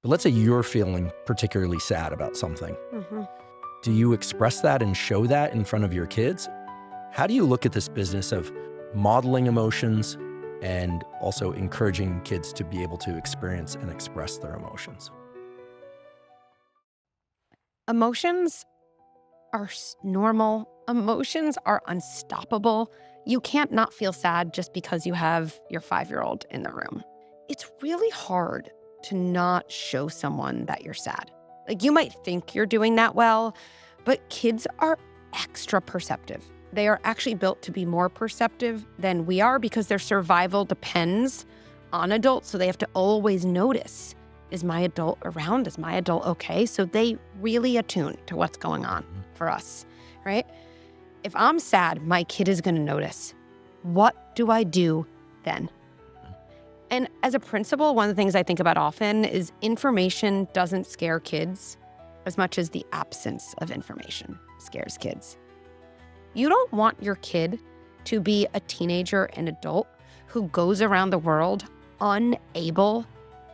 But let's say you're feeling particularly sad about something. Mm-hmm. Do you express that and show that in front of your kids? How do you look at this business of modeling emotions and also encouraging kids to be able to experience and express their emotions? Emotions are normal. Emotions are unstoppable. You can't not feel sad just because you have your 5-year-old in the room. It's really hard to not show someone that you're sad. Like, you might think you're doing that well, but kids are extra perceptive. They are actually built to be more perceptive than we are because their survival depends on adults. So they have to always notice, is my adult around? Is my adult okay? So they really attune to what's going on for us, right? If I'm sad, my kid is going to notice. What do I do then? And as a principal, one of the things I think about often is information doesn't scare kids as much as the absence of information scares kids. You don't want your kid to be a teenager and adult who goes around the world unable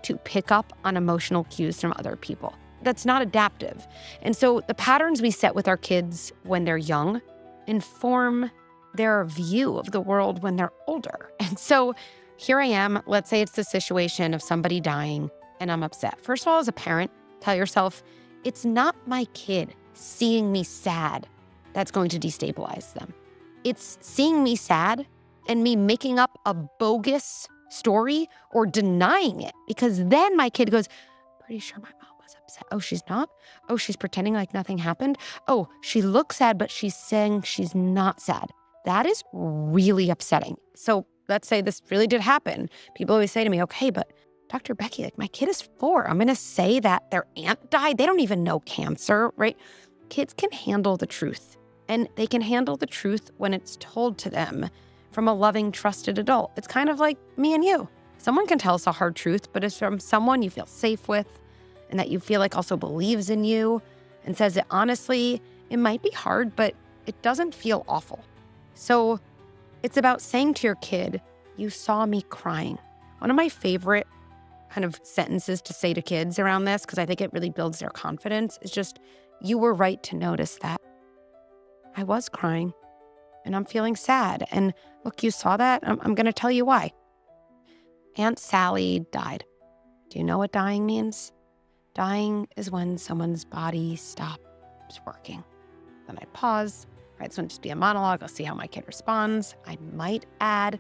to pick up on emotional cues from other people. That's not adaptive. And so the patterns we set with our kids when they're young inform their view of the world when they're older. And so here I am, let's say it's the situation of somebody dying and I'm upset. First of all, as a parent, tell yourself, it's not my kid seeing me sad that's going to destabilize them. It's seeing me sad and me making up a bogus story or denying it, because then my kid goes, pretty sure my mom was upset. Oh, she's not? Oh, she's pretending like nothing happened? Oh, she looks sad, but she's saying she's not sad. That is really upsetting. So let's say this really did happen. People always say to me, okay, but Dr. Becky, like, my kid is 4. I'm going to say that their aunt died. They don't even know cancer, right? Kids can handle the truth, and they can handle the truth when it's told to them from a loving, trusted adult. It's kind of like me and you. Someone can tell us a hard truth, but it's from someone you feel safe with and that you feel like also believes in you and says it honestly. It might be hard, but it doesn't feel awful. So it's about saying to your kid, you saw me crying. One of my favorite kind of sentences to say to kids around this, because I think it really builds their confidence, is just, you were right to notice that. I was crying and I'm feeling sad. And look, you saw that. I'm going to tell you why. Aunt Sally died. Do you know what dying means? Dying is when someone's body stops working. Then I pause. Right, this wouldn't just be a monologue. I'll see how my kid responds. I might add,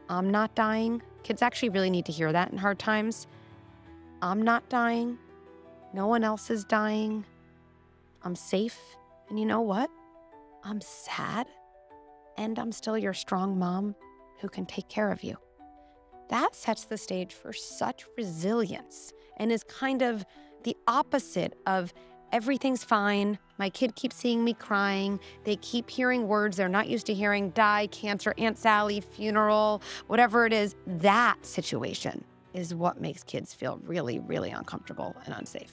I'm not dying. Kids actually really need to hear that in hard times. I'm not dying. No one else is dying. I'm safe. And you know what? I'm sad. And I'm still your strong mom who can take care of you. That sets the stage for such resilience and is kind of the opposite of everything's fine. My kid keeps seeing me crying. They keep hearing words they're not used to hearing: die, cancer, Aunt Sally, funeral, whatever it is. That situation is what makes kids feel really, really uncomfortable and unsafe.